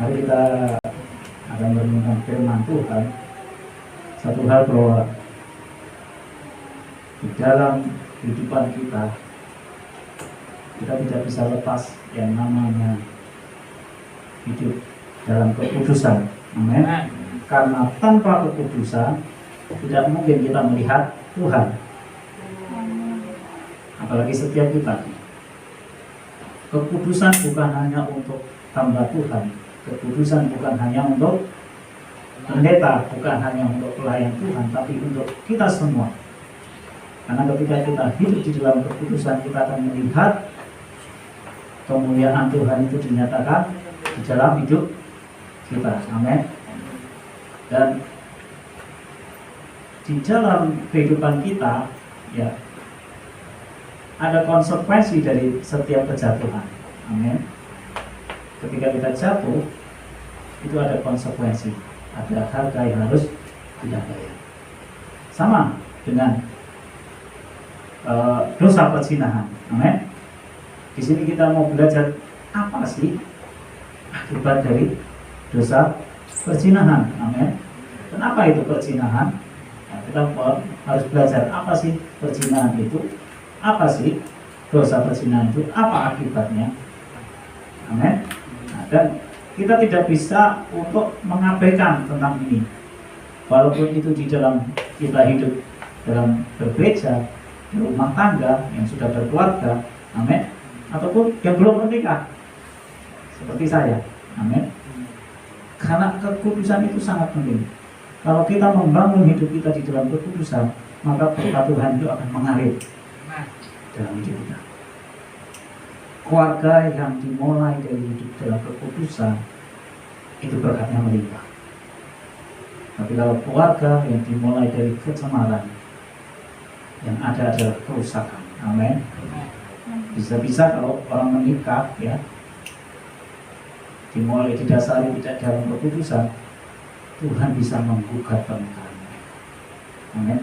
Mari kita akan merenungkan firman Tuhan. Satu hal bahwa di dalam kehidupan kita tidak bisa lepas yang namanya hidup dalam kekudusan. Amin. Karena tanpa kekudusan tidak mungkin kita melihat Tuhan. Apalagi setiap kita. Kekudusan bukan hanya untuk hamba Tuhan. Kekudusan bukan hanya untuk pendeta, bukan hanya untuk pelayan Tuhan, tapi untuk kita semua. Karena ketika kita hidup di dalam kekudusan, kita akan melihat kemuliaan Tuhan itu dinyatakan di dalam hidup kita. Amin. Dan di dalam kehidupan kita, ya, ada konsekuensi dari setiap kejatuhan. Amin. Ketika kita jatuh, itu ada konsekuensi. Ada harga yang harus kita bayar. Sama dengan dosa perzinahan. Amin. Di sini kita mau belajar apa sih akibat dari dosa perzinahan. Amin. Kenapa itu perzinahan? Nah, kita harus belajar apa sih perzinahan itu, apa sih dosa perzinahan itu, apa akibatnya. Amin. Nah, dan kita tidak bisa untuk mengabaikan tentang ini. Walaupun itu di dalam kita hidup dalam bergereja, rumah tangga, yang sudah berkeluarga, amin, ataupun yang belum menikah, seperti saya, amin. Karena kekudusan itu sangat penting. Kalau kita membangun hidup kita di dalam kekudusan, maka berkat Tuhan itu akan mengalir dalam hidup kita. Keluarga yang dimulai dari hidup dalam kekudusan itu berkatnya melimpah. Tapi kalau keluarga yang dimulai dari kecemaran, yang ada adalah kerusakan. Amin. Bisa-bisa kalau orang menikah, ya, dimulai didasari tidak dalam kekudusan, Tuhan bisa menggugat pernikahan. Amin.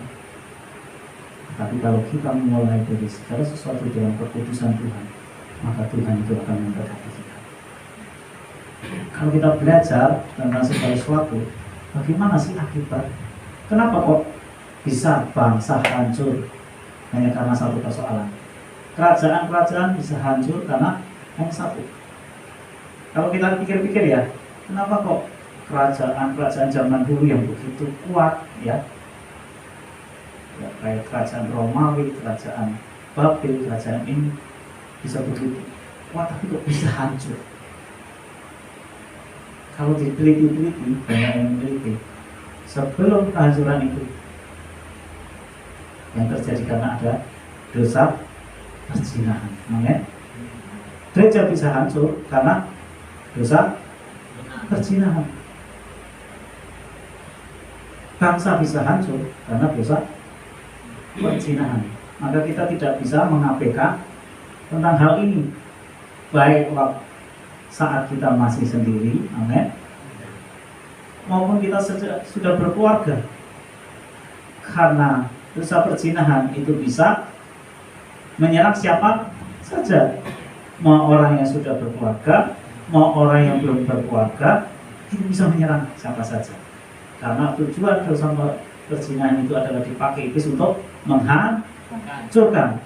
Tapi kalau kita mulai dari segala sesuatu dalam kekudusan Tuhan, maka Tuhan itu akan memberkati kita. Kalau kita belajar tentang segala sesuatu, bagaimana sih akibat? Kenapa kok bisa bangsa hancur hanya karena satu persoalan? Kerajaan-kerajaan bisa hancur karena hanya satu. Kalau kita pikir-pikir, ya, kenapa kok kerajaan-kerajaan zaman dulu yang begitu kuat, ya, kayak kerajaan Romawi, kerajaan Babel, kerajaan ini bisa begitu kuat, tapi kok bisa hancur? Kalau diteliti-teliti, banyak yang meneliti, sebelum kehancuran itu yang terjadi karena ada dosa perzinahan. Amin. Gereja bisa hancur karena dosa perzinahan. Bangsa bisa hancur karena dosa perzinahan. Maka kita tidak bisa mengabaikan tentang hal ini, baik saat kita masih sendiri, amin, maupun kita sudah berkeluarga. Karena dosa perzinahan itu bisa menyerang siapa saja, mau orang yang sudah berkeluarga, mau orang yang belum berkeluarga, itu bisa menyerang siapa saja. Karena tujuan dosa perzinahan itu adalah dipakai iblis untuk menghancurkan.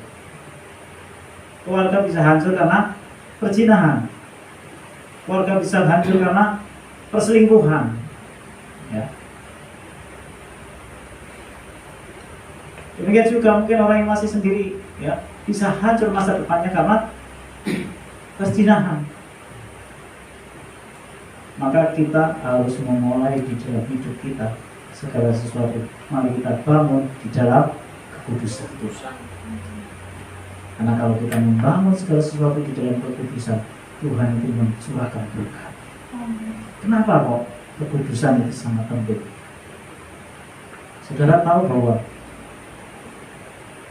Keluarga bisa hancur karena perzinahan. Keluarga bisa hancur karena perselingkuhan. Ya. Demikian juga mungkin orang yang masih sendiri, ya, bisa hancur masa depannya karena perzinahan. Maka kita harus memulai di dalam hidup kita segala sesuatu. Mari kita bangun di dalam kekudusan. Karena kalau kita membangun segala sesuatu di dalam kekudusan, Tuhan itu mencurahkan berkat. Kenapa kok kekudusan itu sangat penting? Saudara tahu bahwa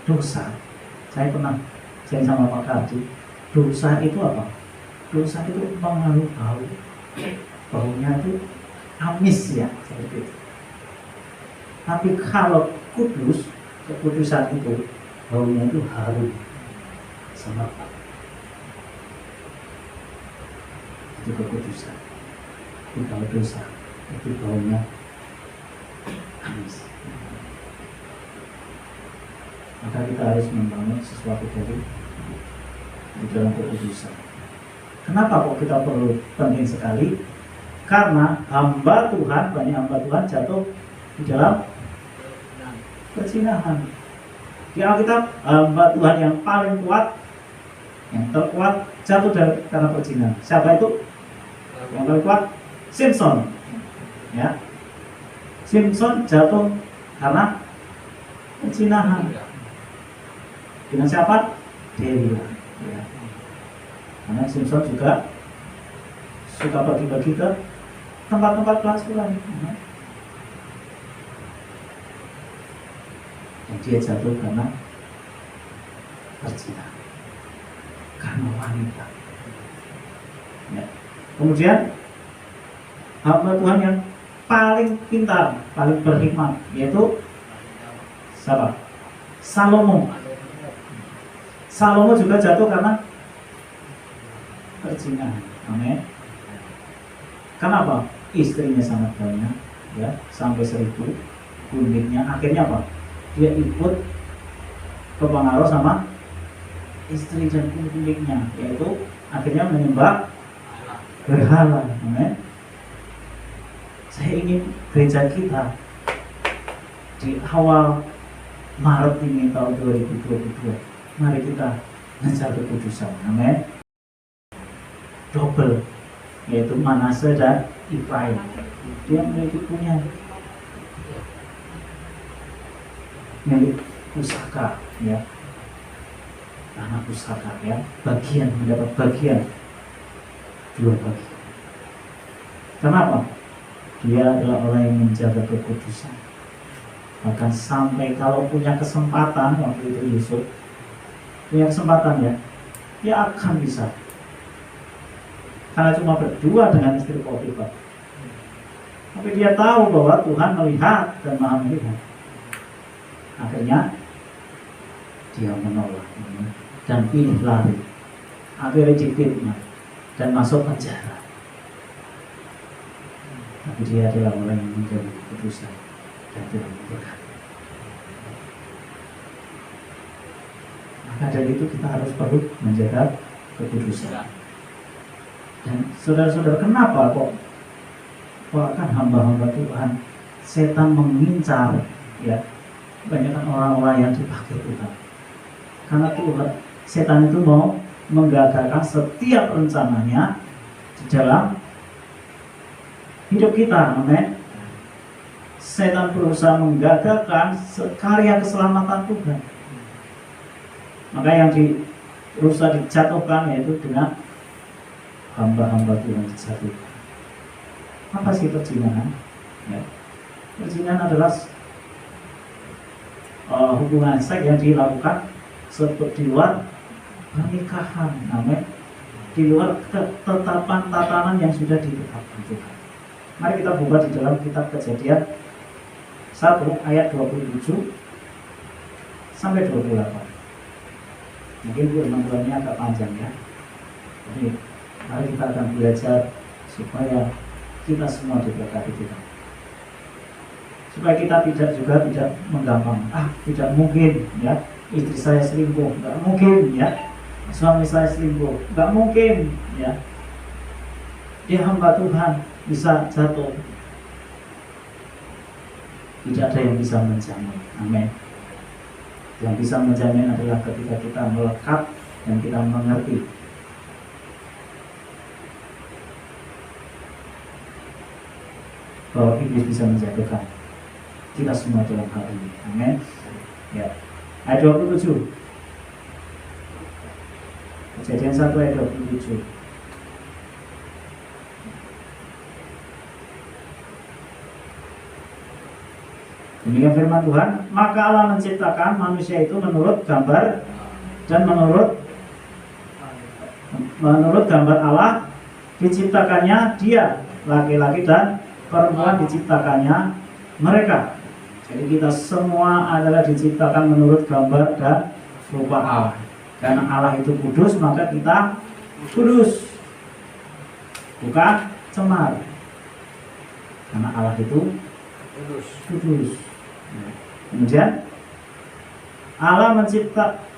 dosa, saya pernah sama Pak Kardi, dosa itu apa? Dosa itu mengaruh bau, baunya itu amis, ya, seperti itu. Tapi kalau kudus, kekudusan itu baunya itu harum, sangat. Itu kekudusan. Tapi kalau dosa itu baunya amis. Maka kita harus membangun sesuatu dari di dalam kekudusan. Kenapa kok kita perlu penting sekali? Karena hamba Tuhan, banyak hamba Tuhan jatuh di dalam perzinahan. Di Alkitab, hamba Tuhan yang paling kuat, yang terkuat jatuh karena perzinahan. Siapa itu? Yang paling kuat? Simpson. Ya, Simpson jatuh karena perzinahan. Dengan siapa? Delila. Ya. Karena Simpson juga suka bagi-bagi ke tempat-tempat pelacuran. Dan dia jatuh karena perzinahan, karena wanita. Ya. Kemudian hamba Tuhan yang paling pintar, paling berhikmat, yaitu siapa? Salomo. Salomo juga jatuh karena perzinahan. Amin. Kenapa? Istrinya sangat banyak, ya, sampai 1000. Uniknya akhirnya apa? Dia ikut kepengaruh sama istri dan uniknya, yaitu akhirnya menyembah berhala. Amin. Saya ingin gereja kita di awal Maret ini tahun 2022, mari kita ngejar kekudusan. Amin. Double, yaitu Manase dan Efraim. Dia punya milik pusaka, ya, anak pusaka, ya, bagian, mendapat bagian 2 bagian. Kenapa? Dia adalah orang yang menjaga kekudusan. Bahkan sampai kalau punya kesempatan, waktu itu Yusuf punya kesempatan, ya, dia akan bisa. Karena cuma berdua dengan istri Potifar. Tapi dia tahu bahwa Tuhan melihat dan Maha melihat. Akhirnya dia menolak dan pilih lari. Akhirnya difitnah dan masuk penjara. Tapi dia adalah orang yang menjaga kekudusan dan Tuhan memberkati. Maka dari itu kita harus perlu menjaga kekudusan. Dan saudara-saudara, kenapa kok kan hamba-hamba Tuhan setan mengincar, ya, kebanyakan orang-orang yang dipakai Tuhan? Karena Tuhan, setan itu mau menggagalkan setiap rencananya di dalam hidup kita. Amin. Setan berusaha menggagalkan karya keselamatan Tuhan. Maka yang berusaha dijatuhkan yaitu dengan hamba-hamba Tuhan dijatuhkan. Apa sih perzinahan? Ya. Perzinahan adalah hubungan seks yang dilakukan di luar pernikahan. Amin. Di luar ketetapan tatanan yang sudah ditetapkan Tuhan. Mari kita buka di dalam kitab Kejadian 1 ayat 27 sampai 28. Mungkin firman-Tuhannya agak panjang, ya. Jadi mari kita akan belajar supaya kita semua diberkati Tuhan. Supaya kita tidak menggampang. Tidak mungkin, ya, istri saya selingkuh, nggak mungkin, ya. Suami saya selingkuh, nggak mungkin, ya. Dia hamba Tuhan bisa jatuh. Tidak ada yang bisa menjamin. Amin. Yang bisa menjamin adalah ketika kita melekat dan kita mengerti bahwa iblis bisa menjatuhkan kita semua dalam hal ini. Amin. Ya. Ayat 27. Kejadian 1 ayat 27. Demikian firman Tuhan, maka Allah menciptakan manusia itu menurut gambar dan menurut gambar Allah diciptakannya dia, laki-laki dan perempuan diciptakannya mereka. Jadi kita semua adalah diciptakan menurut gambar dan rupa Allah. Karena Allah itu kudus, maka kita kudus, bukan cemar. Karena Allah itu kudus. Kemudian Allah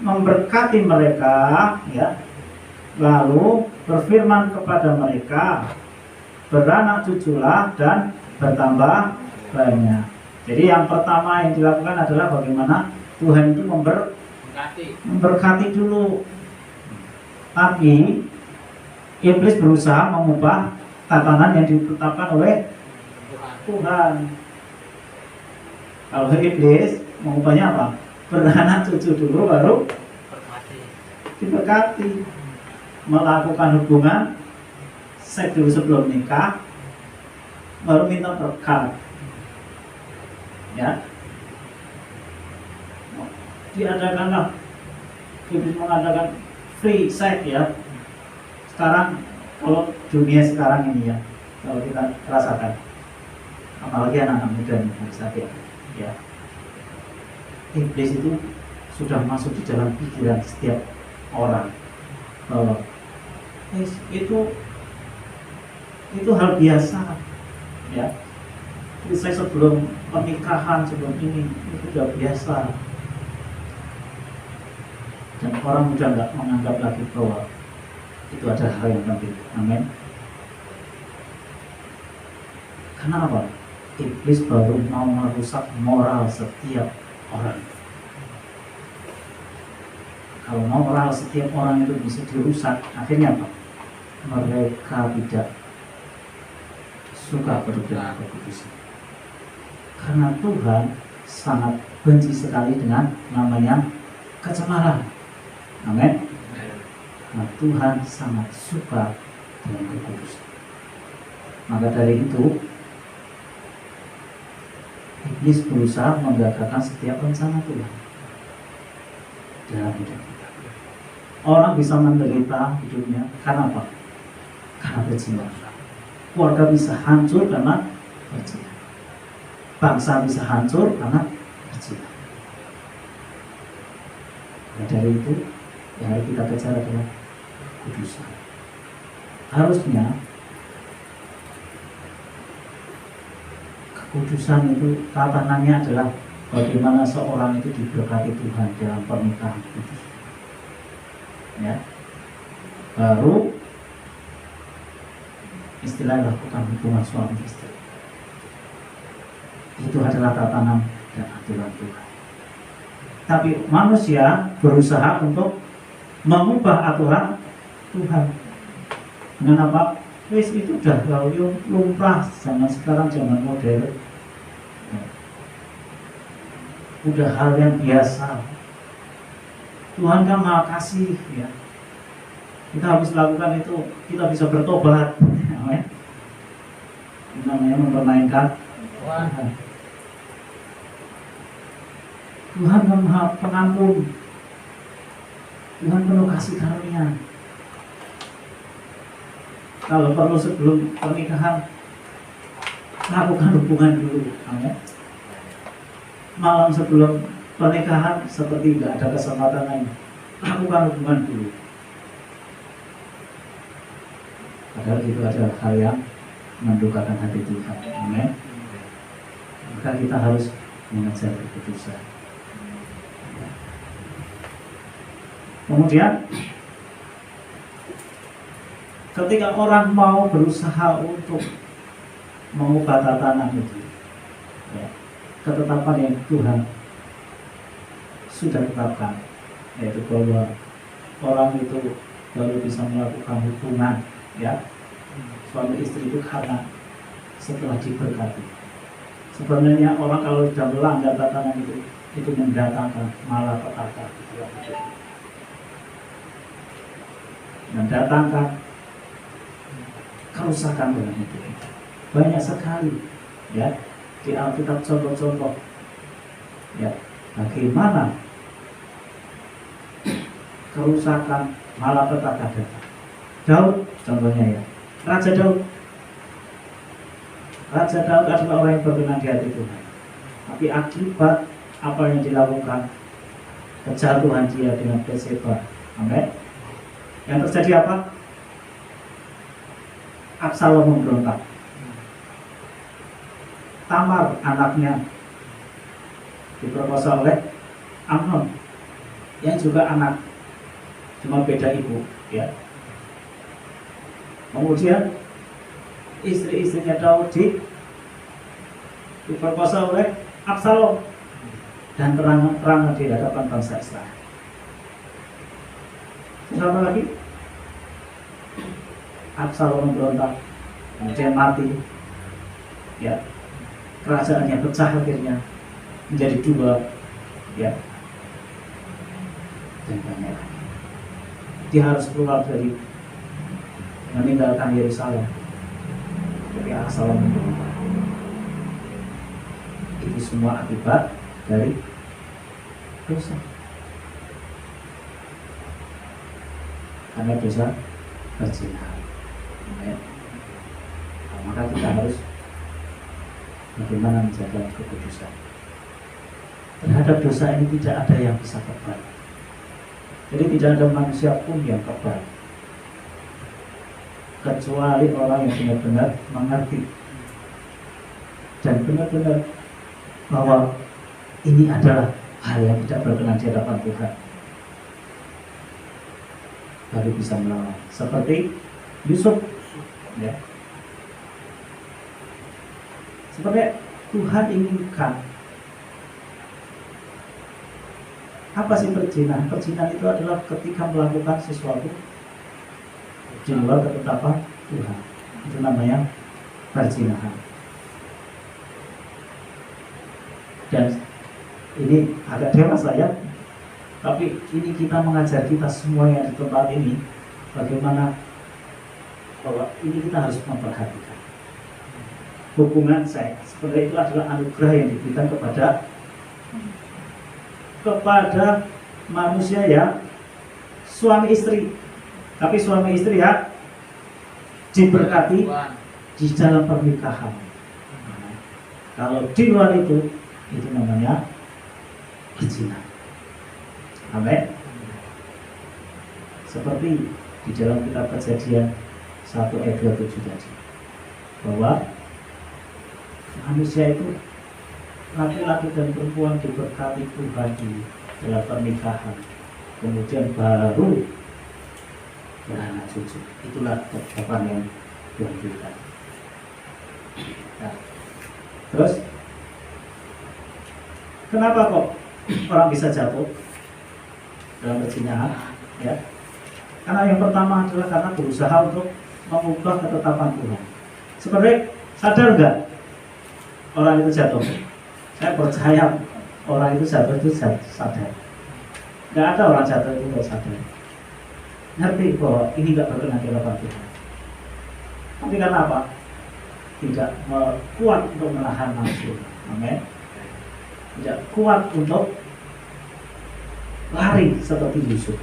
memberkati mereka, ya, lalu berfirman kepada mereka, beranak cuculah dan bertambah banyak. Jadi yang pertama yang dilakukan adalah bagaimana Tuhan itu memberkati dulu. Tapi iblis berusaha mengubah tatanan yang ditetapkan oleh Tuhan. Kalau iblis mengubahnya apa? Beranak cucu dulu baru diberkati. Melakukan hubungan seks dulu sebelum nikah, baru minta berkat. Ya, diadakanlah, iblis mengadakan free sex, ya. Sekarang kalau dunia sekarang ini, ya, kalau kita rasakan, apalagi anak-anak muda nih, ya, iblis itu sudah masuk di dalam pikiran setiap orang bahwa itu hal biasa, ya. Jadi saya sebelum pernikahan, sebelum ini, itu sudah biasa. Dan orang muda nggak menganggap lagi bahwa itu adalah hal yang penting. Amin. Kenapa? Iblis baru mau merusak moral setiap orang. Kalau moral setiap orang itu bisa dirusak, akhirnya apa? Mereka tidak suka berdoa kekudusan. Karena Tuhan sangat benci sekali dengan namanya kecemaran. Amin. Nah, Tuhan sangat suka dengan kekudusan. Maka dari itu iblis berusaha menggagalkan setiap rencana Tuhan dalam hidup kita. Orang bisa menderita hidupnya karena apa? Karena berjiwa. Keluarga bisa hancur karena berjiwa. Bangsa bisa hancur karena berjiwa. Nah, dari itu yang harus kita kejar adalah kekudusan. Harusnya kekudusan itu tatanannya adalah bagaimana seorang itu diberkati Tuhan dalam pernikahan kudus. Ya, baru istilah lakukan hubungan suami istri. Itu adalah tatanan dan aturan Tuhan. Tapi manusia berusaha untuk mengubah aturan Tuhan. Dengan apa? Wis itu udah lumrah zaman sekarang, zaman modern. Udah hal yang biasa. Tuhan kan Maha Kasih, ya. Kita habis lakukan itu, kita bisa bertobat. Amin. Itu namanya mempermainkan Tuhan. Tuhan kan Maha Pengampun. Tuhan penuh kasih karunia. Kalau perlu sebelum pernikahan, lakukan hubungan dulu. Amin. Malam sebelum pernikahan seperti tidak ada kesempatan lain, lakukan hubungan dulu. Padahal itu adalah hal yang mendukakan hati Tuhan. Amin. Maka kita harus mengejar kekudusan. Kemudian ketika orang mau berusaha untuk mengubah tatanan itu, ya, ketetapan yang Tuhan sudah tetapkan, yaitu bahwa orang itu baru bisa melakukan hubungan, ya, suami istri itu karena setelah diberkati. Sebenarnya orang kalau sudah melanggar tatanan itu mendatangkan malapetaka, mendatangkan kerusakan dalam hidup. Banyak sekali, ya, di Alkitab contoh-contoh, ya, bagaimana kerusakan malapetaka datang. Daud contohnya, ya, Raja Daud adalah orang yang berkenan di hati Tuhan. Tapi akibat apa yang dilakukan, kejatuhan dia dengan Batseba. Amin. Yang terjadi apa? Absalom memberontak. Tamar anaknya diperkosa oleh Amnon yang juga anak, cuma beda ibu, ya. Kemudian istri-istrinya Daud diperkosa oleh Absalom dan terang-terangan di hadapan bangsa Israel. Siapa lagi? Absalom memberontak, kemudian mati, ya. Kerajaannya pecah akhirnya menjadi dua, ya, dan banyak lagi. Dia harus keluar dari meninggalkan Yerusalem ketika Absalom memberontak. Itu semua akibat dari dosa, karena dosa perzinahan. Ya. Nah, maka kita harus bagaimana menjaga kekudusan. Terhadap dosa ini tidak ada yang bisa kebal. Jadi tidak ada manusia pun yang kebal, kecuali orang yang benar-benar mengerti dan benar-benar bahwa ini adalah hal yang tidak berkenan di hadapan Tuhan, baru bisa melawan. Seperti Yusuf, ya. Sebenarnya Tuhan inginkan apa sih perzinahan? Perzinahan itu adalah ketika melakukan sesuatu di luar ketetapan Tuhan. Itu namanya perzinahan. Dan ini agak dewasa, ya, tapi ini kita mengajar kita semua yang di tempat ini bagaimana bahwa ini kita harus memperhatikan hubungan seks. Sebenarnya itu adalah anugerah yang diberikan kepada manusia, ya, suami istri. Tapi suami istri, ya, diberkati di dalam pernikahan. Kalau di luar itu namanya berzina. Amin. Seperti di dalam kitab Kejadian 1 ayat 27 tadi, bahwa manusia itu, laki-laki dan perempuan, diberkati Tuhan di dalam pernikahan, kemudian baru beranak cucu. Itulah ketetapan yang Tuhan berikan. Nah, terus kenapa kok orang bisa jatuh dalam perzinahan? Ya, karena yang pertama adalah karena berusaha untuk mengubah ketetapan Tuhan. Sebenarnya sadar nggak orang itu jatuh? Saya percaya orang itu jatuh itu sadar. Nggak ada orang jatuh itu nggak sadar. Ngerti bahwa ini nggak berkenan di hadapan Tuhan. Tapi karena apa? Tidak kuat untuk menahan nafsu. Amin. Tidak kuat untuk lari seperti Yusuf.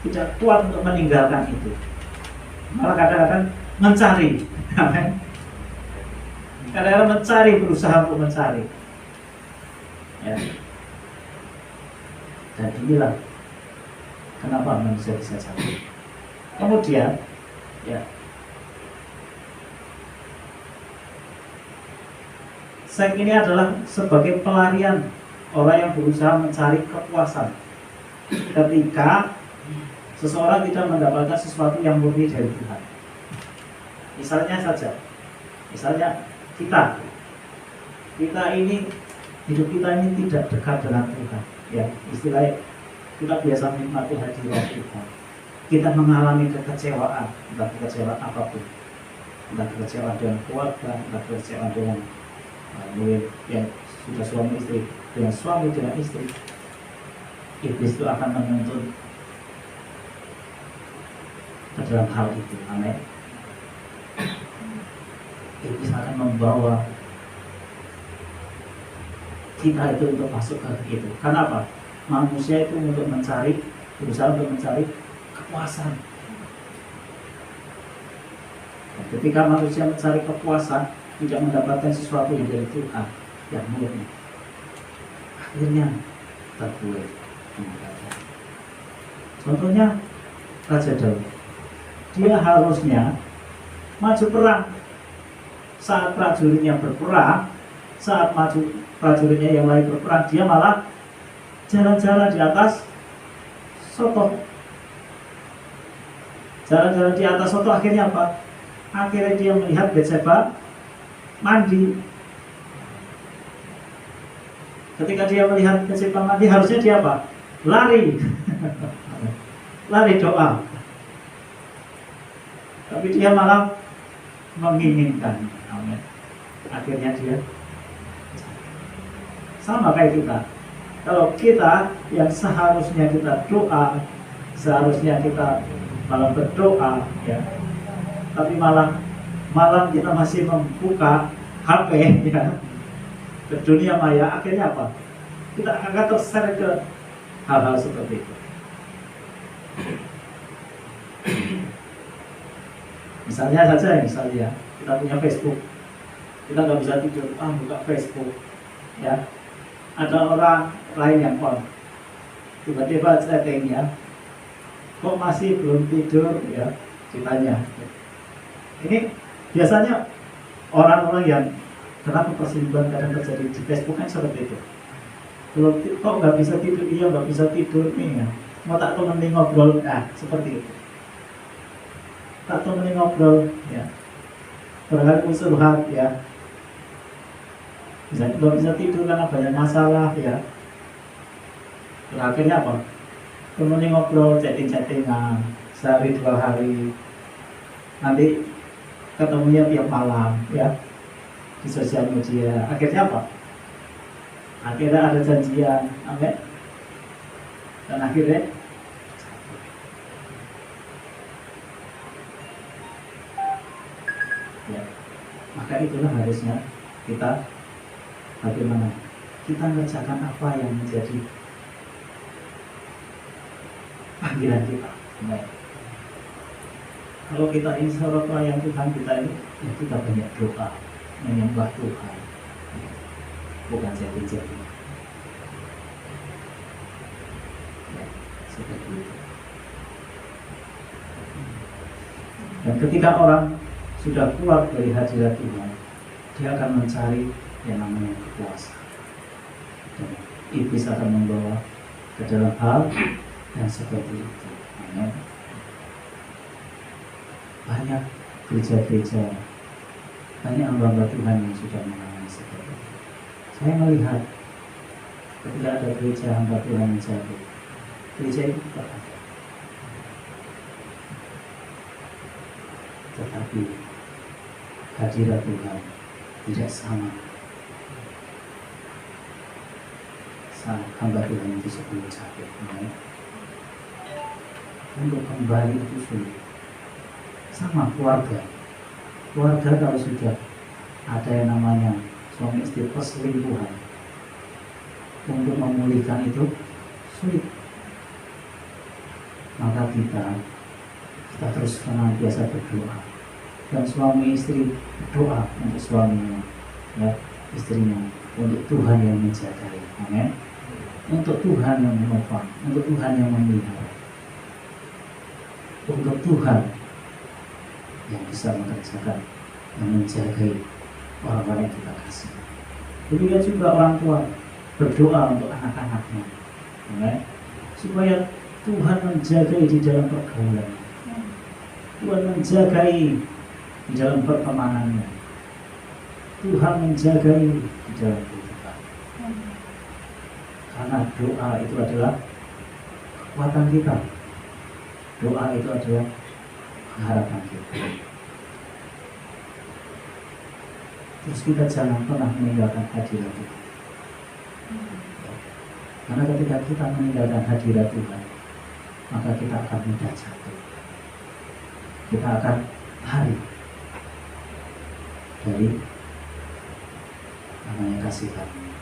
Tidak kuat untuk meninggalkan itu. Malah kadang-kadang mencari. Amin. Kadang-kadang mencari, berusaha untuk mencari. Ya. Dan inilah kenapa manusia bisa jatuh. Kemudian, ya, seks ini adalah sebagai pelarian orang yang berusaha mencari kepuasan ketika seseorang tidak mendapatkan sesuatu yang murni dari Tuhan. Misalnya kita ini, hidup kita ini tidak dekat dengan Tuhan, ya, istilahnya kita biasa menikmati hadirat Tuhan. Kita mengalami kekecewaan, entah kekecewaan apapun, entah kekecewaan dengan keluarga, entah kekecewaan dengan mungkin yang sudah suami istri, dengan suami, dengan istri. Iblis itu akan menuntun ke dalam hal itu. Amin. Iblis akan membawa kita itu untuk masuk ke itu. Kenapa? Manusia itu berusaha untuk mencari kepuasan. Dan ketika manusia mencari kepuasan, tidak mendapatkan sesuatu yang dari Tuhan yang murni, akhirnya terbuai. Contohnya Raja Daud, dia harusnya maju perang. Saat prajuritnya berperang, saat maju prajuritnya yang lain berperang, dia malah jalan-jalan di atas soto. Jalan-jalan di atas soto, akhirnya apa? Akhirnya dia melihat Batseba mandi. Ketika dia melihat Batseba mandi, harusnya dia apa? Lari. Lari doa. Tapi dia malah menginginkan. Amin. Akhirnya dia sama kayak kita. Kalau kita yang seharusnya kita doa, seharusnya kita malah berdoa, ya, tapi malam kita masih membuka HP, ya, ke dunia maya, akhirnya apa? Kita akan terseret ke hal-hal seperti itu. Misalnya kita punya Facebook, kita nggak bisa tidur, buka Facebook, ya. Ada orang lain yang on, tiba-tiba chatting, ya, kok masih belum tidur, ya, ditanya. Ini biasanya orang-orang yang kenapa perselingkuhan kadang terjadi di Facebook kan seperti itu. Kalau kok nggak bisa tidur, iya nggak bisa tidur nih, ya, mau tak temenin ngobrol, seperti itu. Tak temenin ngobrol, ya, barangkali musuhan, ya, nggak bisa tidur karena banyak masalah, ya. Akhirnya apa? Temenin ngobrol, chatting-chattingan sehari 2 hari, nanti ketemunya tiap malam, ya, di sosial media. Akhirnya apa? Akhirnya ada janjian, amin. Dan akhirnya ya, maka itulah harusnya kita bagaimana kita mengerjakan apa yang menjadi panggilan kita. Amin. Kalau kita ingin seorang pelayan Tuhan kita ini, ya kita banyak doa, menyembah Tuhan, bukan jadi-jadi. Ya, seperti itu. Dan ketika orang sudah keluar dari hadirat Tuhan, dia akan mencari yang namanya kekuasaan. Dan iblis akan membawa ke dalam hal yang seperti itu. Amin. Banyak gereja-gereja, banyak hamba Tuhan yang sudah mengalami seperti itu. Saya melihat ketika ada gereja hamba Tuhan yang jatuh, gereja itu tetap ada, tetapi hadirat Tuhan tidak sama saat hamba Tuhan itu sebelum jatuh. Untuk kembali itu sulit. Sama keluarga kalau sudah ada yang namanya suami istri perselingkuhan, untuk memulihkan itu sulit. Maka kita terus senantiasa berdoa, dan suami istri berdoa untuk suaminya, ya, istrinya, untuk Tuhan yang menjagai, amin. Untuk Tuhan yang menopang, untuk Tuhan yang memelihara, untuk Tuhan yang bisa mengerjakan dan menjagai orang-orang yang kita kasih. Demikian juga orang tua berdoa untuk anak-anaknya, ya, supaya Tuhan menjagai di dalam pergaulan, Tuhan menjagai di dalam pertemanannya, Tuhan menjagai di dalam kehidupan. Karena doa itu adalah kekuatan kita, doa itu adalah harapan kita. Terus kita jangan pernah meninggalkan hadirat Tuhan. Karena ketika kita meninggalkan hadirat Tuhan, maka kita akan mudah jatuh. Kita akan lari dari namanya kasih karunia.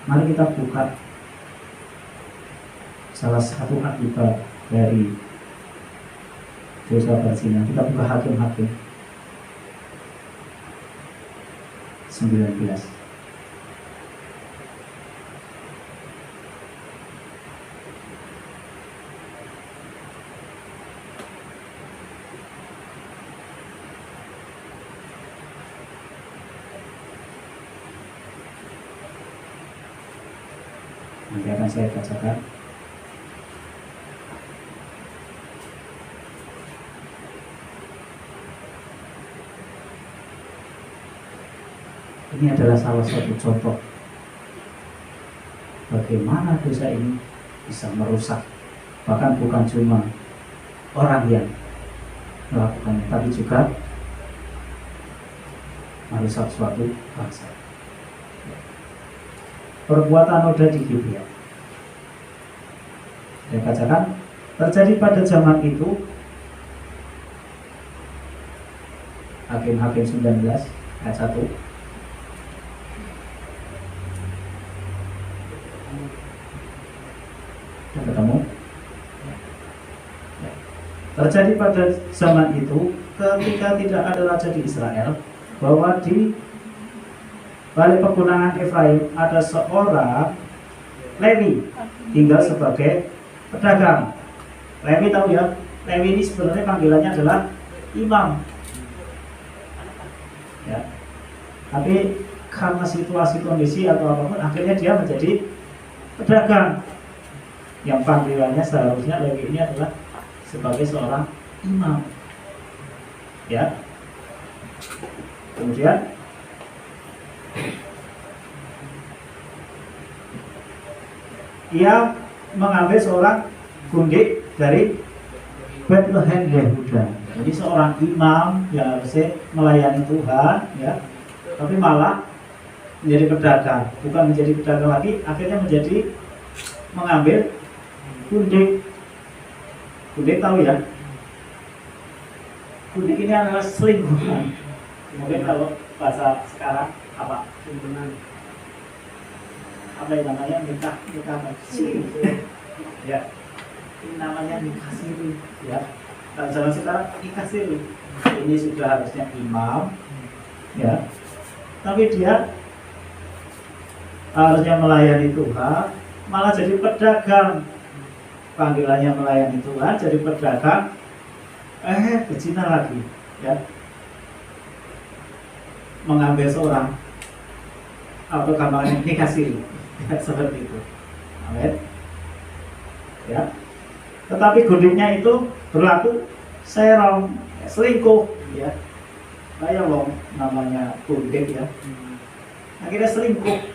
Mari kita buka salah satu akibat dari dosa berzina. Kita buka Hakim-Hakim 19. Nanti akan saya bacakan. Ini adalah salah satu contoh bagaimana dosa ini bisa merusak, bahkan bukan cuma orang yang melakukannya, tapi juga merusak suatu bangsa. Perbuatan noda di Gibeah. Saya bacakan, terjadi pada zaman itu, Hakim-Hakim 19 ayat 1. Ketemu? Terjadi pada zaman itu, ketika tidak ada raja di Israel, bahwa di balik pegunungan Efraim ada seorang Lewi tinggal sebagai pedagang. Lewi tahu ya, Lewi ini sebenarnya panggilannya adalah imam. Ya. Tapi karena situasi kondisi atau apapun, akhirnya dia menjadi pedagang. Yang panggilannya seharusnya Lewi ini adalah sebagai seorang imam. Ya. Kemudian ia mengambil seorang gundik dari Bethlehem Yehuda. Jadi seorang imam yang harusnya melayani Tuhan, ya, tapi malah menjadi pedagang. Bukan menjadi pedagang lagi, akhirnya menjadi mengambil gundik. Gundik tahu ya? Gundik ini adalah selingkuhan. Mungkin kalau bahasa sekarang apa? Apa yang namanya nikah siri, ya, ini namanya nikah siri, ya. Kalau zaman sekarang nikah siri, ini sudah harusnya imam, ya, tapi dia harusnya melayani Tuhan, malah jadi pedagang. Panggilannya melayani Tuhan, jadi pedagang, berzina lagi, ya, mengambil seorang, atau gambarnya nikah siri. Seperti itu. Amin. Ya. Tetapi gundiknya itu berlaku serong, selingkuh, ya. Kayak loh namanya gundik, ya. Akhirnya selingkuh.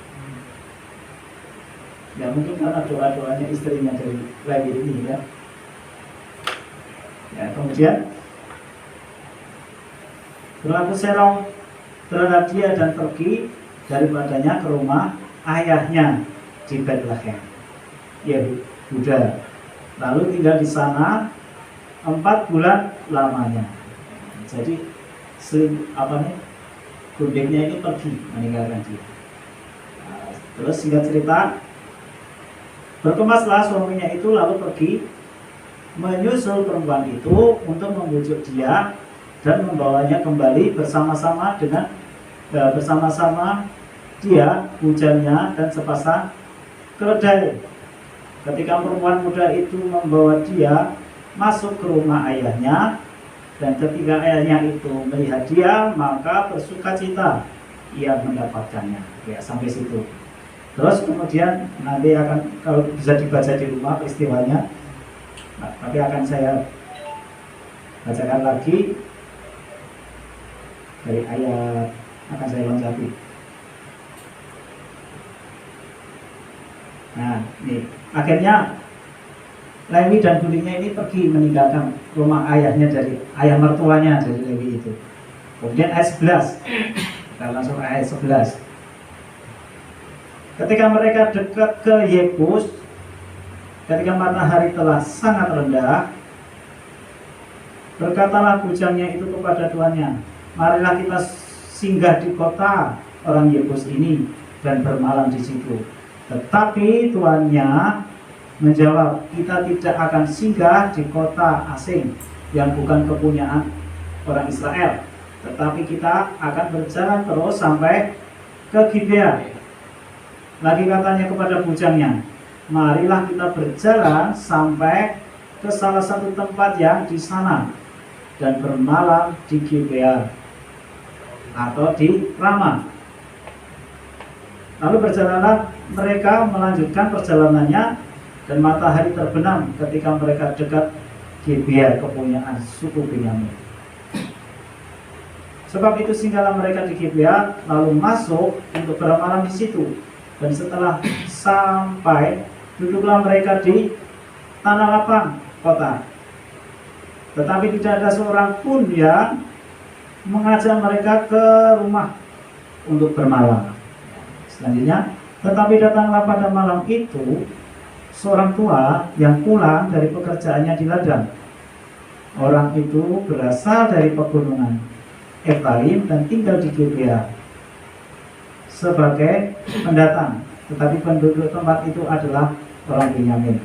Ya mungkin karena doa-doanya istrinya dari Lewi ini, ya. Ya, kemudian berlaku serong terhadap dia dan pergi daripadanya ke rumah ayahnya di Bethlehem, Yehuda. Lalu tinggal di sana 4 bulan lamanya. Jadi gundiknya itu pergi meninggalkan dia. Nah, terus singkat cerita, berkemaslah suaminya itu lalu pergi menyusul perempuan itu untuk membujuk dia dan membawanya kembali bersama-sama dia, hujannya, dan sepasang keledai. Ketika perempuan muda itu membawa dia masuk ke rumah ayahnya, dan ketika ayahnya itu melihat dia, maka bersukacita ia mendapatkannya. Ya, sampai situ. Terus kemudian nanti akan, kalau bisa dibaca di rumah peristiwanya, tapi akan saya bacakan lagi dari ayat, akan saya loncati. Nah, ini akhirnya Lewi dan gundiknya ini pergi meninggalkan rumah ayahnya, dari ayah mertuanya dari Lewi itu. Kemudian ayat 11, kita langsung ayat 11. Ketika mereka dekat ke Yebus, ketika matahari telah sangat rendah, berkatalah bujangnya itu kepada tuannya, marilah kita singgah di kota orang Yebus ini dan bermalam di situ. Tetapi tuannya menjawab, kita tidak akan singgah di kota asing yang bukan kepunyaan orang Israel, tetapi kita akan berjalan terus sampai ke Gibeah. Lagi katanya kepada bujangnya, marilah kita berjalan sampai ke salah satu tempat yang di sana dan bermalam di Gibeah atau di Ramah. Lalu berjalanlah mereka melanjutkan perjalanannya, dan matahari terbenam ketika mereka dekat Gibea, kepunyaan suku Benyamin. Sebab itu singgahlah mereka di Gibea, lalu masuk untuk bermalam di situ. Dan setelah sampai, duduklah mereka di tanah lapang kota. Tetapi tidak ada seorang pun yang mengajak mereka ke rumah untuk bermalam. Selanjutnya, tetapi datanglah pada malam itu seorang tua yang pulang dari pekerjaannya di ladang. Orang itu berasal dari pegunungan Efraim dan tinggal di Gibea sebagai pendatang, tetapi penduduk tempat itu adalah orang Benyamin.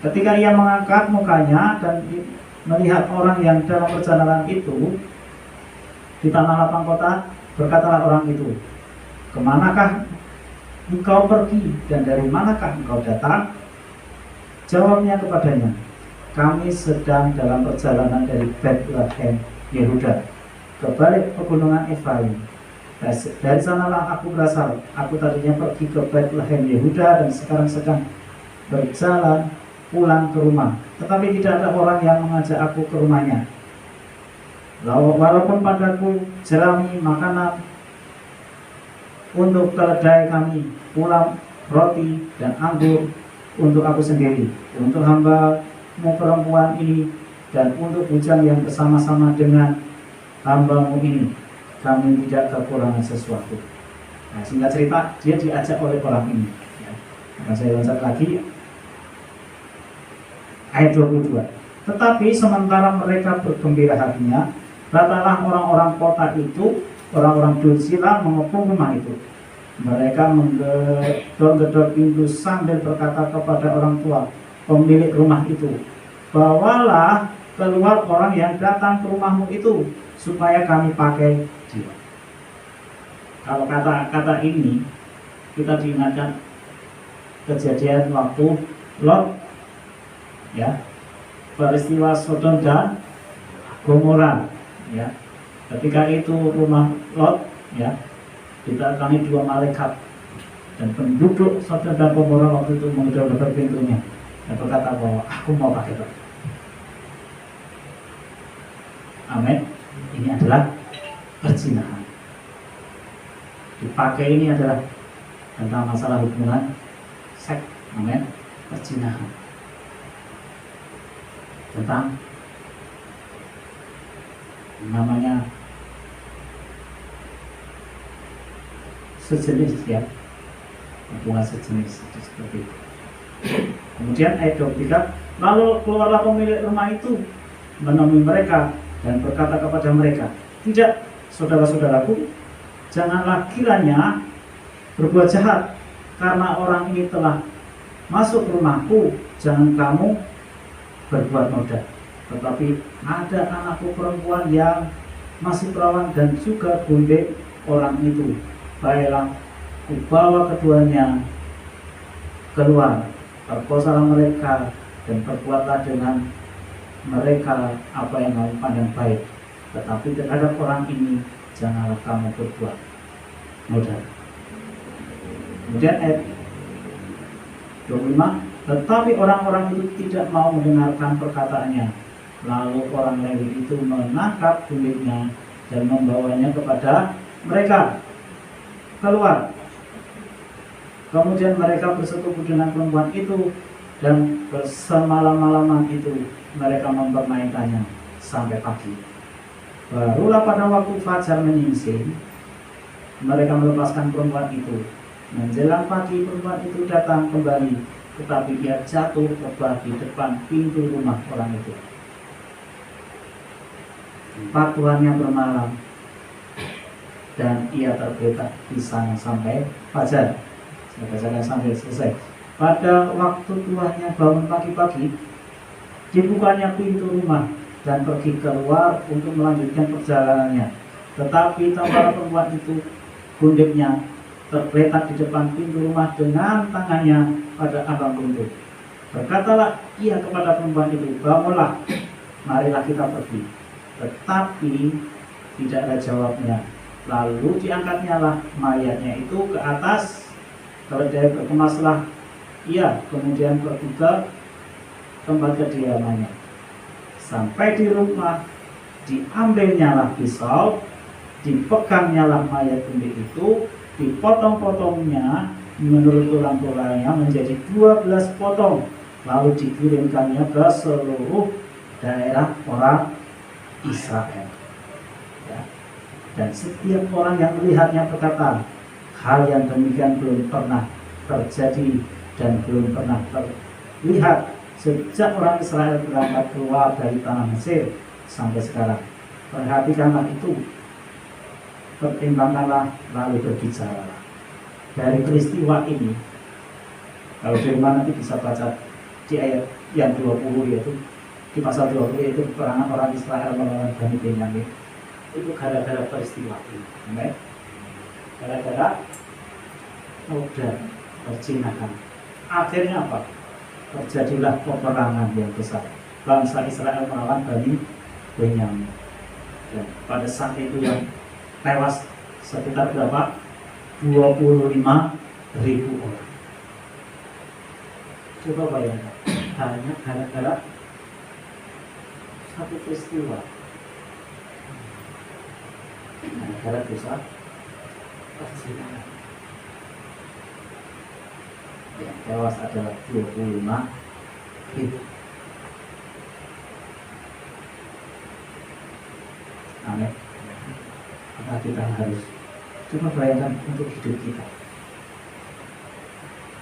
Ketika ia mengangkat mukanya dan melihat orang yang dalam perjalanan itu di tanah lapang kota, berkatalah orang itu, "Kemanakah engkau pergi dan dari manakah engkau datang?" Jawabnya kepadanya, "Kami sedang dalam perjalanan dari Bethlehem, Yehuda, ke balik pegunungan Efraim. Dari sanalah aku berasal. Aku tadinya pergi ke Bethlehem, Yehuda, dan sekarang sedang berjalan pulang ke rumah. Tetapi tidak ada orang yang mengajak aku ke rumahnya. Walaupun padaku jerami makanan untuk keledai kami, pula roti dan anggur untuk aku sendiri, untuk hamba-Mu perempuan ini, dan untuk bujang yang bersama-sama dengan hamba-Mu ini, kami tidak kekurangan sesuatu." Nah, singkat cerita, dia diajak oleh orang ini. Akan saya loncat lagi, ayat 22. Tetapi sementara mereka bergembira hatinya, datanglah orang-orang kota itu, orang-orang Dursila, mengepung rumah itu. Mereka menggedor-gedor pintu sambil berkata kepada orang tua pemilik rumah itu, "Bawalah keluar orang yang datang ke rumahmu itu, supaya kami pakai dia." Kalau kata-kata ini kita diingatkan kejadian waktu Lot, ya, peristiwa Sodom dan Gomora, ya. Ketika itu rumah Lot, ya, didatangi dua malaikat, dan penduduk Sodom dan Gomora waktu itu menggedor-gedor pintunya dan berkata bahwa aku mau pakai Lot. Amin. Ini adalah perzinahan. Dipakai ini adalah tentang masalah hubungan seks. Amin. Perzinahan. Tentang namanya sejenis, ya, hubungan sejenis seperti itu. Kemudian ayat 23, lalu keluarlah pemilik rumah itu menemui mereka dan berkata kepada mereka, "Tidak, saudara-saudaraku, janganlah kiranya berbuat jahat, karena orang ini telah masuk rumahku. Jangan kamu berbuat noda. Tetapi ada anakku perempuan yang masih perawan dan juga bundek orang itu. Baiklah, kubawa keduanya keluar, perkosalah mereka dan perbuatlah dengan mereka apa yang kamu pandang baik. Tetapi terhadap orang ini janganlah kamu berbuat noda." Kemudian ayat 25, tetapi orang-orang itu tidak mau mendengarkan perkataannya. Lalu orang Lewi itu menangkap bundiknya dan membawanya kepada mereka keluar. Kemudian mereka bersetubuh dengan perempuan itu, dan bersemalam-malaman itu mereka mempermainkannya sampai pagi. Barulah pada waktu fajar menyingsing, mereka melepaskan perempuan itu. Menjelang pagi perempuan itu datang kembali, tetapi ia jatuh rebah di depan pintu rumah orang itu. Empat tuannya bermalam, dan ia tergeletak di sana sampai fajar. Saya bacakan sampai selesai. Pada waktu tuannya bangun pagi-pagi, dibukanya pintu rumah dan pergi keluar untuk melanjutkan perjalanannya. Tetapi tampaklah perempuan itu, bundiknya tergeletak di depan pintu rumah dengan tangannya pada abang pintu. Berkatalah ia kepada perempuan itu, "Bangunlah, marilah kita pergi." Tetapi tidak ada jawabnya. Lalu diangkatnya lah mayatnya itu ke atas, keledai berkemaslah ia, kemudian pergi ke tempat kediamannya. Sampai di rumah, diambilnya lah pisau, dipegangnya lah mayat bundi itu, dipotong-potongnya menurut tulang-tulangnya menjadi 12 potong, lalu dikirimkannya ke seluruh daerah orang Israel. Ya. Dan setiap orang yang melihatnya berkata, hal yang demikian belum pernah terjadi dan belum pernah terlihat sejak orang Israel berangkat keluar dari tanah Mesir sampai sekarang. Perhatikanlah itu, pertimbangkanlah, lalu berbicaralah. Dari peristiwa ini, kalau firman nanti bisa baca di ayat yang 20, yaitu di pasal 20, yaitu peperangan orang Israel melawan Bani Benyamin. Itu gara-gara peristiwa ini. Amen. Gara-gara noda perzinahan. Akhirnya apa? Terjadilah peperangan yang besar. Bangsa Israel melawan Bani Benyamin. Dan pada saat itu yang tewas sekitar berapa? 25.000 orang. Coba bayangkan, hanya gara-gara satu peristiwa, gara-gara dosa perzinahan. Yang tewas adalah 25.000. Amin. Maka kita harus coba bayangkan untuk hidup kita.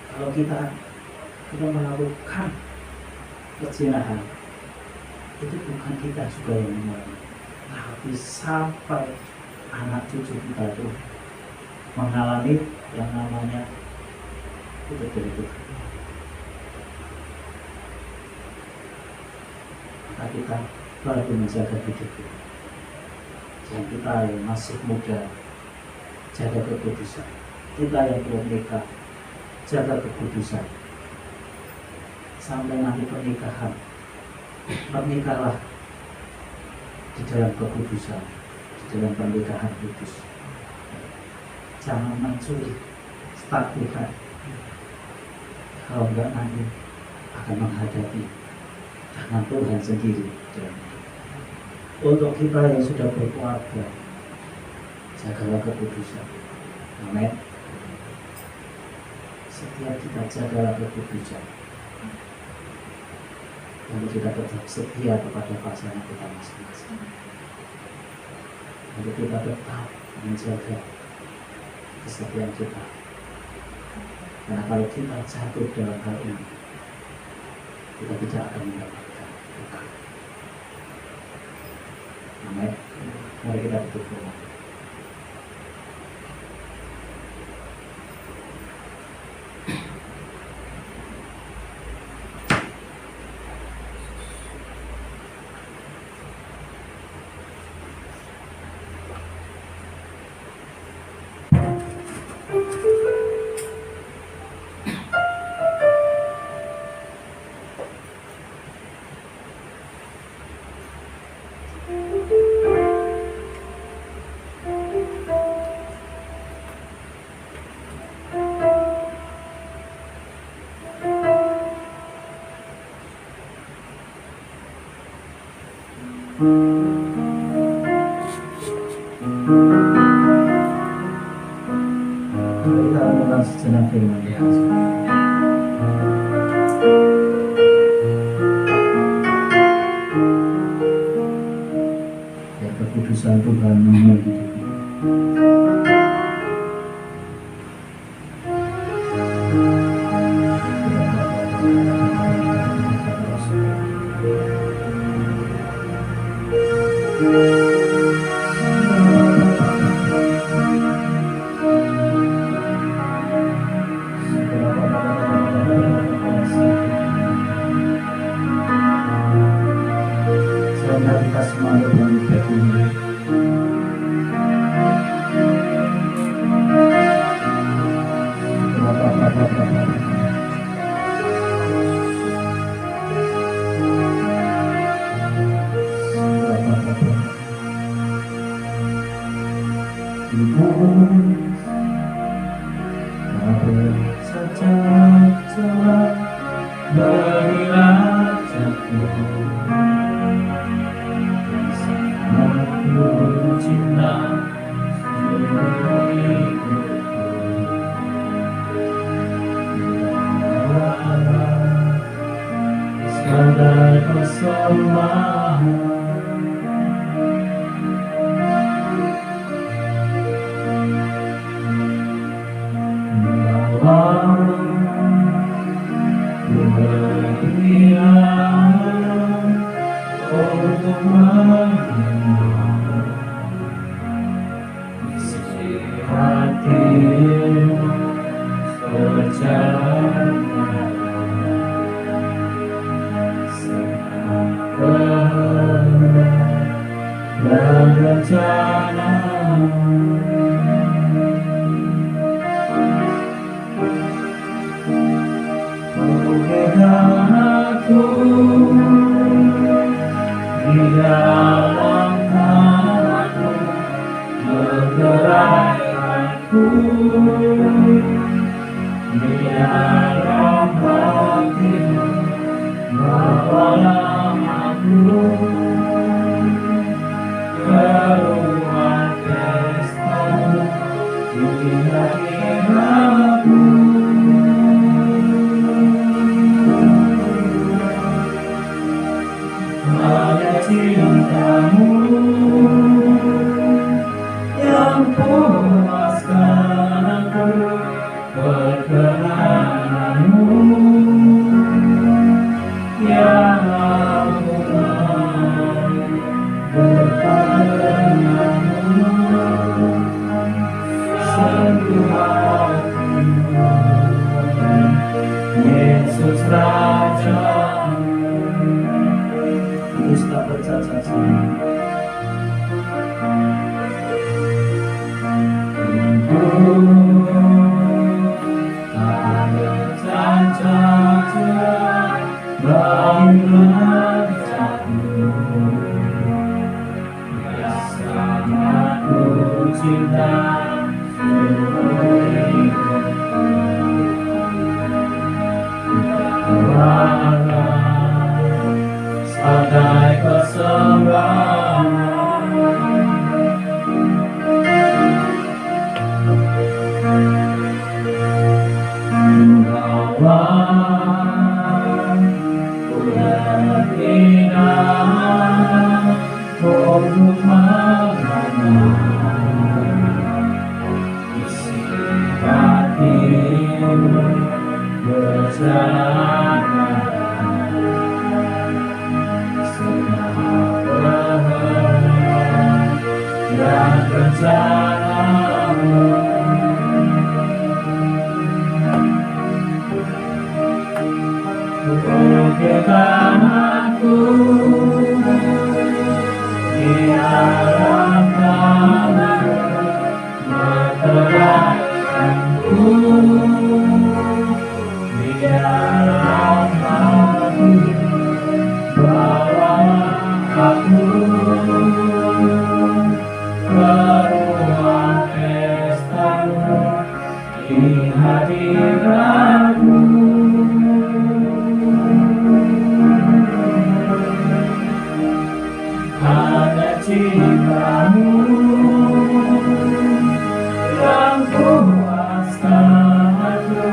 Kalau kita melakukan perzinahan, itu bukan kita juga yang mengalami, tapi sampai anak cucu kita itu mengalami yang namanya itu dari Tuhan. Maka kita perlu menjaga hidup kita. Dan kita yang masih muda, jaga kekudusan. Kita yang belum nikah, jaga kekudusan. Sampai nanti pernikahan, bernikahlah di dalam kekudusan, di dalam pernikahan kudus. Jangan mencuri start Tuhan. Kalau enggak nanti akan menghadapi tangan Tuhan sendiri. Untuk kita yang sudah berkeluarga, jagalah kekudusan. Amin. Setiap kita jagalah kekudusan, untuk kita tetap setia kepada pasangan kita masing-masing. Untuk kita tetap menjaga kesetiaan kita. Karena kalau kita jatuh dalam hal ini, kita tidak akan mendapatkan berkat. Amin. Mari kita berdoa. Kita renungkan sejenak firman Tuhan. Biar kekudusan Tuhan memenuhi hidup kita. Kita semua berbahagia. Tebus sejak jalan bagi rajaku, aku cinta seluruh hidupku. Sadar persembahan bahwa kemuliaan untuk mengenal isi hatimu berjalan dan rencana pegang aku di dalam tanganmu, bergerai aku di dalam hatimu, bawalah aku ke ruang pesta-Mu di hadirat-Mu. Hanya cinta-Mu yang puaskan aku, perkenanan-Mu yang aku mau berpadengan-Mu, sentuh hatimu, Yesus Raja. Terus tak bercacat sendiri. Tak bercacat bagilah jatuh, biasanya ku cinta seluruh hidupku. Sebagai persembahan bahwa ku berkenan untuk mengenal isi hatimu berjalan dan rencana-Mu. Buktikan aku di dalam tangan-Mu, bergerai aku di dalam hati-Mu, bawalah aku ruang pesta-Mu di hadirat-Mu. Hanya cinta-Mu yang puaskan aku,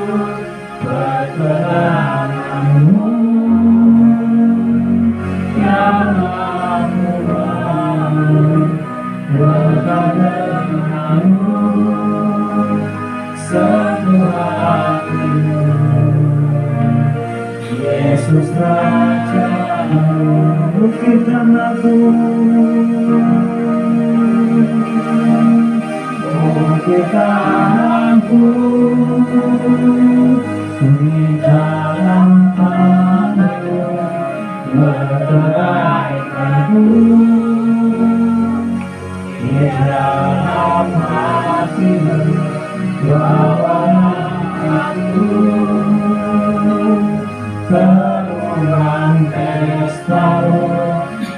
perkenanan-Mu yang aku mau berpadengan-Mu, sentuh hatimu, Yesus Raja. Buktikan aku, buktikan aku di dalam tangan-Mu, bergerai aku di dalam hati-Mu, bawalah aku ke ruang pesta-Mu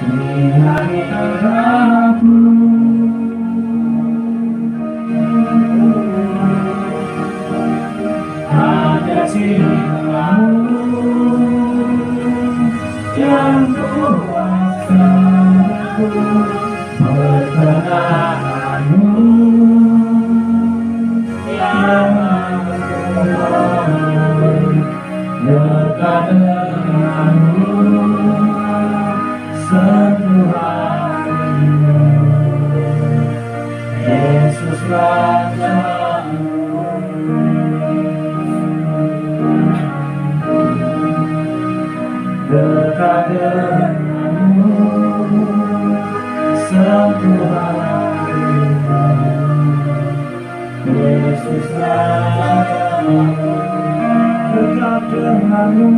di hadirat-Mu. kebenaran-Mu yang dekat denganmu setuhanmu, Yesus Rajaku. Dekat denganmu setuhanmu, Yesus Rajaku. Dekat denganmu,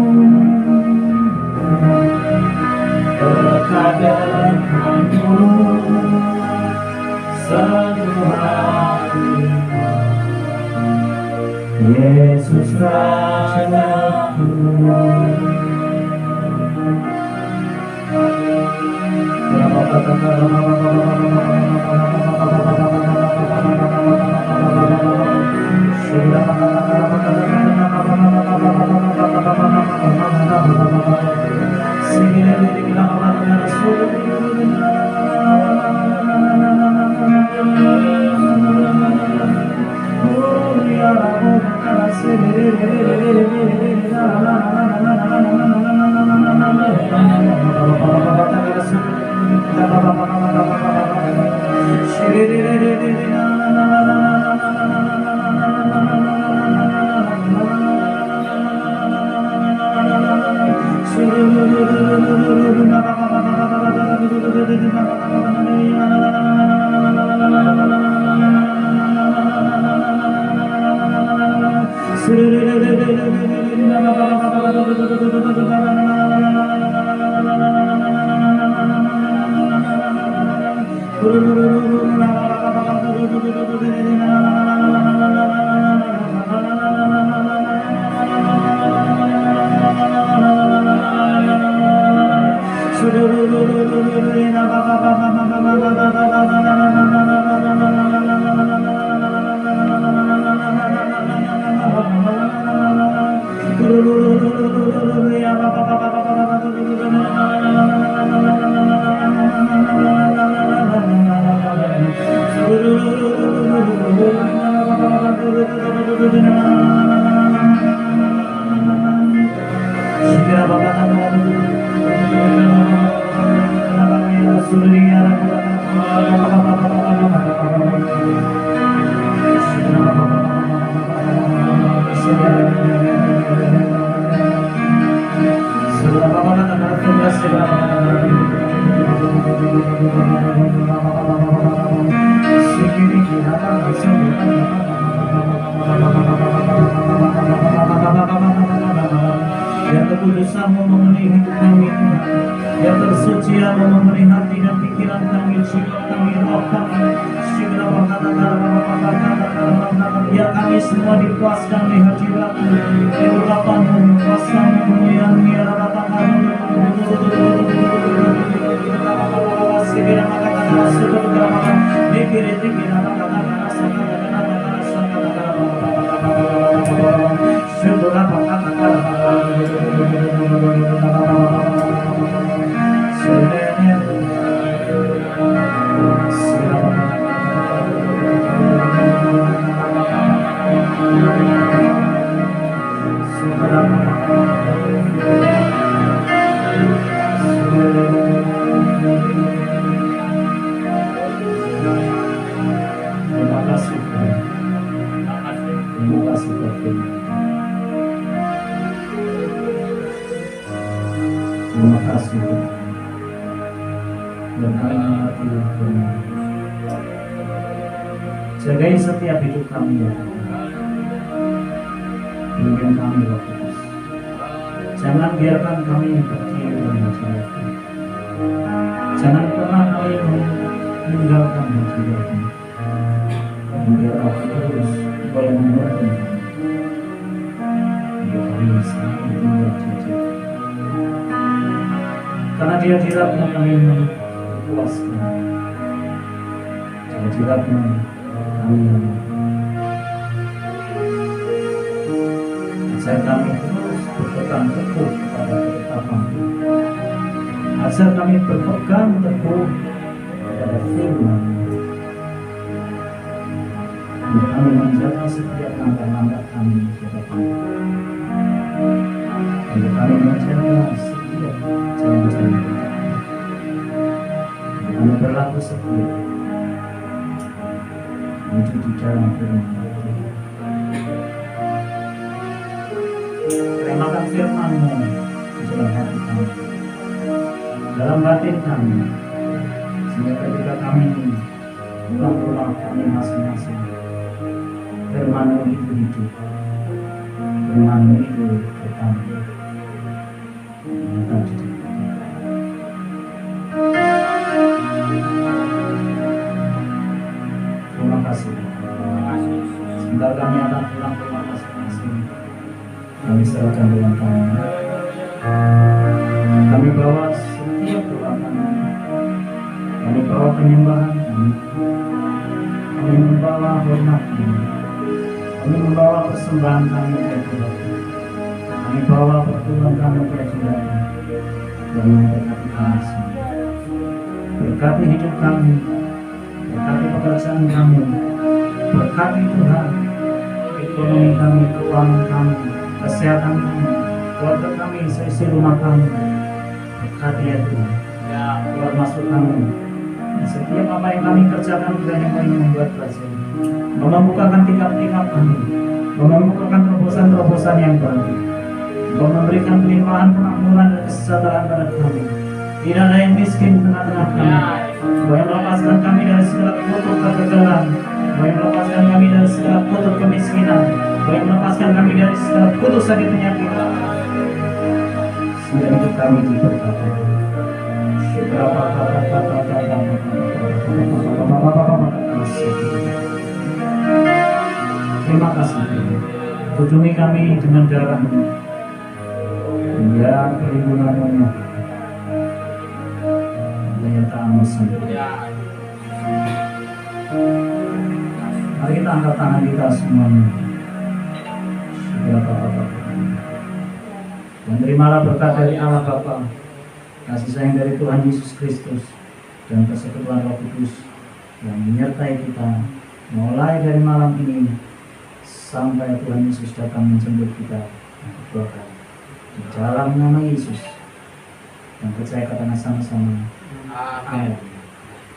dekat denganmu setuhanmu, Yesus Rajaku. Biar kekudusan-Mu memenuhi hidup kami, biar tersucian-Mu memenuhi hati dan pikiran kami, jiwa kami, roh kami. Biar kami semua dipuaskan oleh hadirat-Mu, urapan-Mu, kuasa-Mu yang Terima kasih Tuhan. Berkati Tuhan. Jagai setiap hidup kami ya Tuhan. Pimpin kami ya Tuhan. Jangan biarkan kami pergi dan menjauhkan. Jangan pernah kami meninggalkan hadirat-Mu. Biar aku terus supaya membantu biar kami selalu tinggal jujur. Karena di hadirat-Mu kami memuaskan. Di hadirat-Mu kami ajar kami terus berpegang teguh kepada ketetapan-Mu. Ajar kami berpegang teguh kepada kepada firman, untuk kami menjaga setiap langkah-langkah kami ke depan, untuk kami menjaga setiap jalan-jalan kita, untuk kami berlaku setia menuju di dalam firman. Teremakan firman-Mu di dalam hati kami, dalam batin kami, sehingga ketika kami pulang ke rumah kami masing-masing, firman-Mu itu hidup, firman-Mu itu bertambah menyata di dalam kami. Terima kasih. Sebentar kami akan pulang ke rumah masing-masing. Kami serahkan dengan kami. Kami bawa setiap doa kami. Kami bawa penyembahan kami. Kami membawa hormat kami. Kami membawa persembahan kami ke Tuhan. Kami bawa pertolongan kami ke Tuhan. Dan memberkati kami semua. Berkati hidup kami. Berkati pekerjaan kami. Berkati Tuhan ekonomi kami, keuangan kami, kesehatan kami, keluarga kami, seisi rumah kami. Berkati ya Tuhan, keluar masuk kami. Dan setiap apa yang kami kerjakan Tuhan yang ingin membuat berhasil, membukakan tingkap-tingkap kami, membukakan terobosan-terobosan yang baru, memberikan kelimpahan, kemakmuran dan kesejahteraan pada kami. Tidak ada yang miskin di tengah-tengah kami. Yang melepaskan kami dari segala kutuk kegagalan, yang melepaskan kami dari segala kutuk kemiskinan, yang melepaskan kami dari segala kutuk sakit penyakit, sehingga hidup kami diberkati. Terima kasih. Tutupi kami dengan darah-Mu, biar perlindungan-Mu penyertaan-Mu sendiri. Mari kita angkat tangan kita semuanya. Dan terimalah berkat dari Allah Bapa, kasih sayang dari Tuhan Yesus Kristus, dan persekutuan Roh Kudus yang menyertai kita mulai dari malam ini sampai Tuhan Yesus datang menjemput kita yang kedua kali. Di dalam nama Yesus, yang percaya katakan sama-sama. Amin.